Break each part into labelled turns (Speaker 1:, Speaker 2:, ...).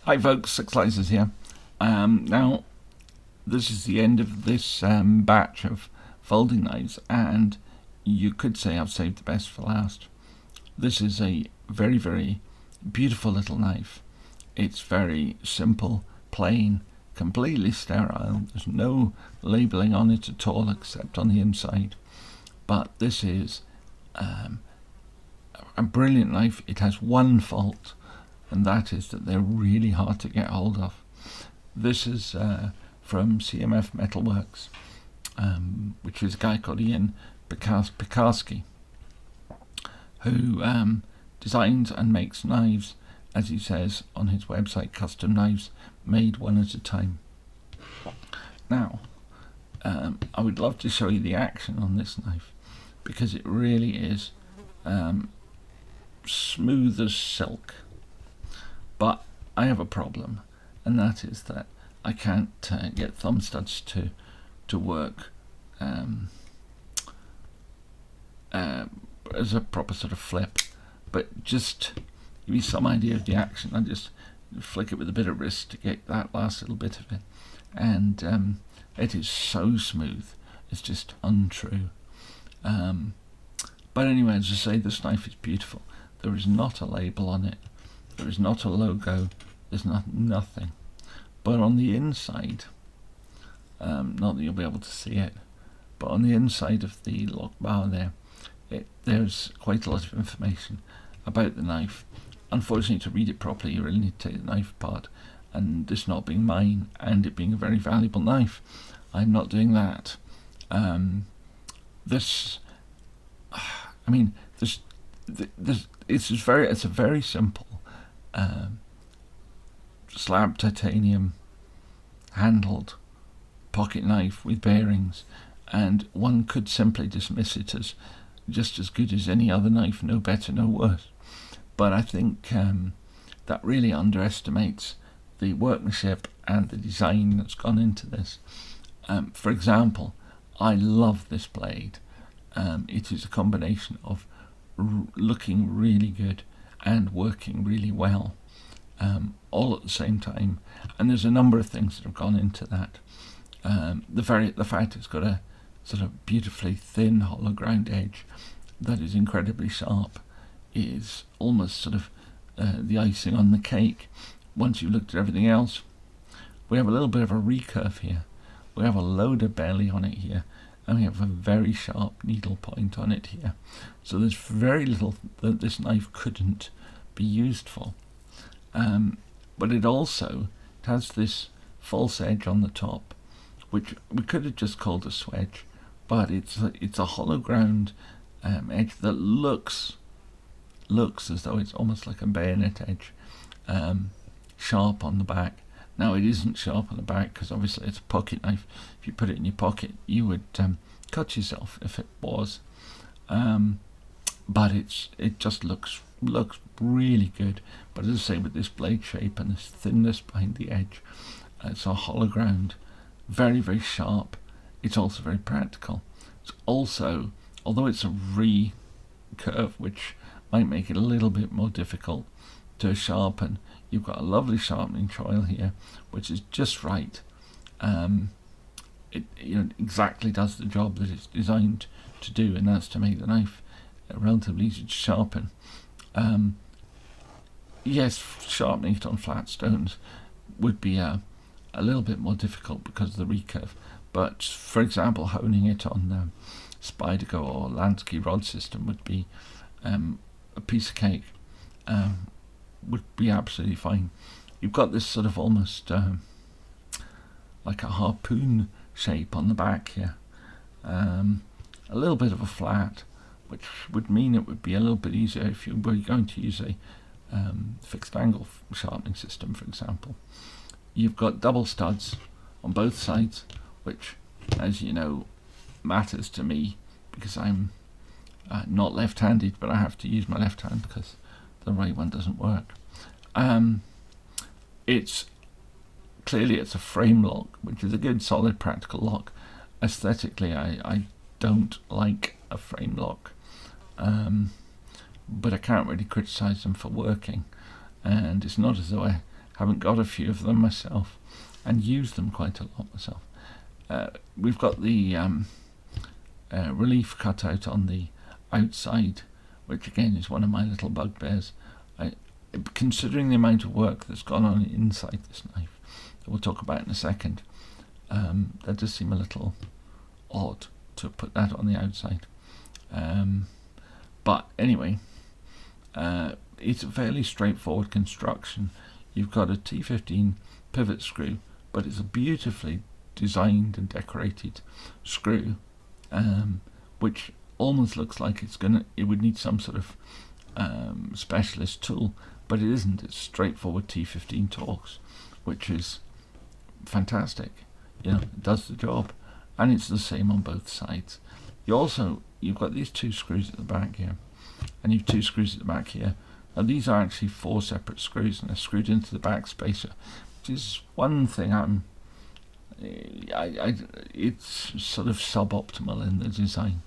Speaker 1: Hi folks, Six Slices here. Now, this is the end of this batch of folding knives, and you could say I've saved the best for last. This is a very, very beautiful little knife. It's very simple, plain, completely sterile. There's no labelling on it at all except on the inside. But this is a brilliant knife. It has one fault, and that is that they're really hard to get hold of. This is from CMF Metalworks, which is a guy called Ian Pekarski, who designs and makes knives, as he says on his website, custom knives made one at a time. Now, I would love to show you the action on this knife, because it really is smooth as silk. But I have a problem, and that is that I can't get thumb studs to work as a proper sort of flip. But just to give you some idea of the action, I just flick it with a bit of wrist to get that last little bit of it, and it is so smooth, it's just untrue. But anyway, as I say, this knife is beautiful. There is not a label on it. There is not a logo, there's nothing. But on the inside, not that you'll be able to see it, but on the inside of the lock bar there, there's quite a lot of information about the knife. Unfortunately, to read it properly, you really need to take the knife apart, and this not being mine, and it being a very valuable knife, I'm not doing that. It's a very simple slab titanium handled pocket knife with bearings, and one could simply dismiss it as just as good as any other knife, no better, no worse. But I think that really underestimates the workmanship and the design that's gone into this. For example, I love this blade. It is a combination of looking really good and working really well, all at the same time. And there's a number of things that have gone into that. The fact it's got a sort of beautifully thin hollow ground edge that is incredibly sharp is almost sort of the icing on the cake. Once you've looked at everything else, we have a little bit of a recurve here. We have a load of belly on it here, and we have a very sharp needle point on it here. So there's very little that this knife couldn't be used for. But it has this false edge on the top, which we could have just called a swedge, but it's a hollow ground edge that looks as though it's almost like a bayonet edge, sharp on the back. Now, it isn't sharp on the back because obviously it's a pocket knife. If you put it in your pocket, you would cut yourself if it was. But it just looks really good. But as I say, with this blade shape and this thinness behind the edge, it's a hollow ground, very, very sharp. It's also very practical. It's also, although it's a recurve, which might make it a little bit more difficult to sharpen, you've got a lovely sharpening choil here, which is just right. It exactly does the job that it's designed to do, and that's to make the knife relatively easy to sharpen. Yes, sharpening it on flat stones would be a little bit more difficult because of the recurve, but for example, honing it on Spyderco or Lansky rod system would be a piece of cake. Would be absolutely fine. You've got this sort of almost like a harpoon shape on the back here, a little bit of a flat, which would mean it would be a little bit easier if you were going to use a fixed angle sharpening system, for example. You've got double studs on both sides, which, as you know, matters to me because I'm not left-handed, but I have to use my left hand because the right one doesn't work. It's a frame lock, which is a good, solid, practical lock. Aesthetically, I don't like a frame lock, but I can't really criticise them for working. And it's not as though I having got a few of them myself and use them quite a lot myself. We've got the relief cutout on the outside, which again is one of my little bugbears. Considering the amount of work that's gone on inside this knife, that we'll talk about in a second, that does seem a little odd to put that on the outside. But anyway, it's a fairly straightforward construction. You've got a T15 pivot screw, but it's a beautifully designed and decorated screw, which almost looks like it would need some sort of specialist tool, but it isn't. It's straightforward T15 Torx, which is fantastic. It does the job, and it's the same on both sides. You've got these two screws at the back here, and you've two screws at the back here. Now these are actually 4 separate screws, and they're screwed into the back spacer, which is one thing it's sort of suboptimal in the design.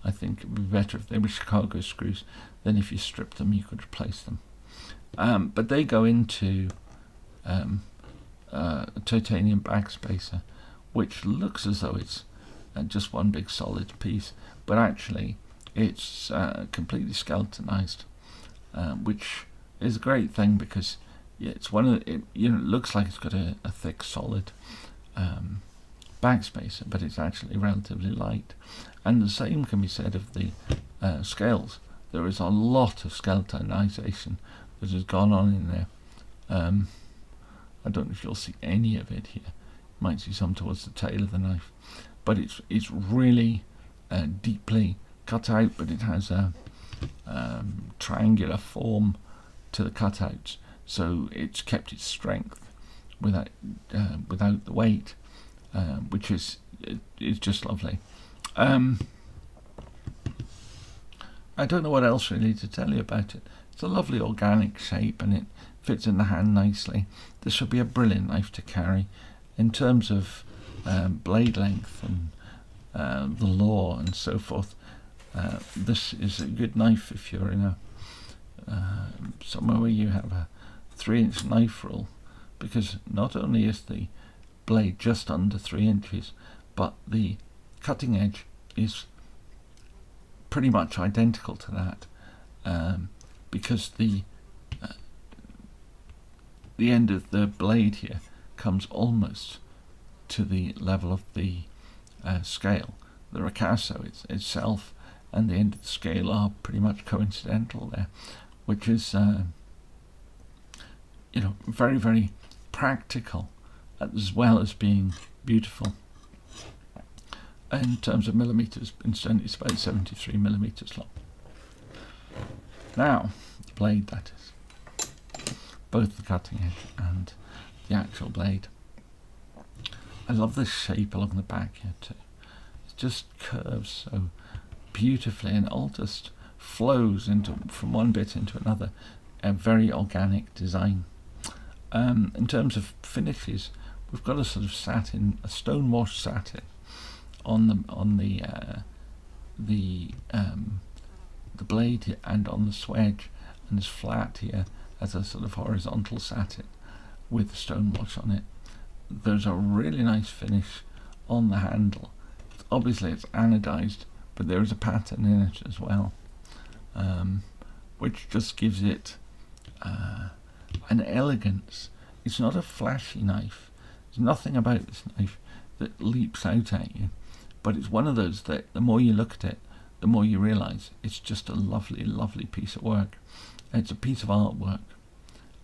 Speaker 1: I think it would be better if they were Chicago screws. Then if you strip them, you could replace them. But they go into a titanium back spacer, which looks as though it's just one big solid piece, but actually it's completely skeletonized, which is a great thing because it's it looks like it's got a thick solid back spacer, but it's actually relatively light. And the same can be said of the scales. There is a lot of skeletonization that has gone on in there. I don't know if you'll see any of it here. You might see some towards the tail of the knife, but it's really deeply cut out, but it has a triangular form to the cutouts, so it's kept its strength without the weight, which is just lovely. I don't know what else really to tell you about it. It's a lovely organic shape, and it fits in the hand nicely. This would be a brilliant knife to carry. In terms of blade length and the law and so forth, this is a good knife if you're in somewhere where you have a 3-inch knife rule, because not only is the blade just under 3 inches, but the cutting edge is pretty much identical to that, because the end of the blade here comes almost to the level of the scale. The ricasso itself and the end of the scale are pretty much coincidental there, which is very, very practical as well as being beautiful. In terms of millimeters, incidentally, it's about 73 millimeters long. Now, the blade, that is, both the cutting edge and the actual blade. I love this shape along the back here too. It just curves so beautifully, and it all just flows from one bit into another. A very organic design. In terms of finishes, we've got a sort of satin, a stone-washed satin on the blade here and on the swedge, and is flat here as a sort of horizontal satin with the stone wash on it. There's a really nice finish on the handle. Obviously it's anodized, but there is a pattern in it as well, which just gives it an elegance. It's not a flashy knife. There's nothing about this knife that leaps out at you, but it's one of those that the more you look at it, the more you realize it's just a lovely, lovely piece of work. It's a piece of artwork,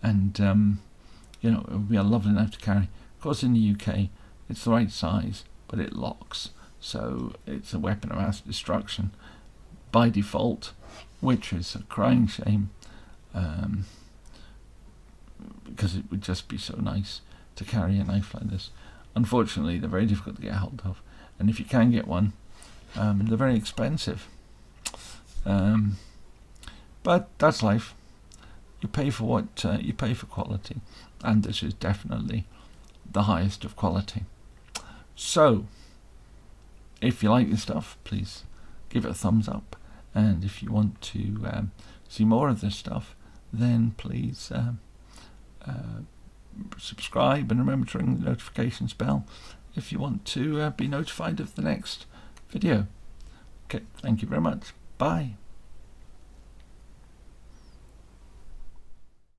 Speaker 1: and it would be a lovely knife to carry. Of course, in the UK, it's the right size, but it locks, so it's a weapon of mass destruction by default, which is a crying shame, because it would just be so nice to carry a knife like this. Unfortunately, they're very difficult to get hold of, and if you can get one, they're very expensive. But that's life. You pay for what you pay for quality, and this is definitely the highest of quality. So, if you like this stuff, please give it a thumbs up, and if you want to see more of this stuff, then please subscribe and remember to ring the notifications bell if you want to be notified of the next video. Okay, thank you very much. Bye.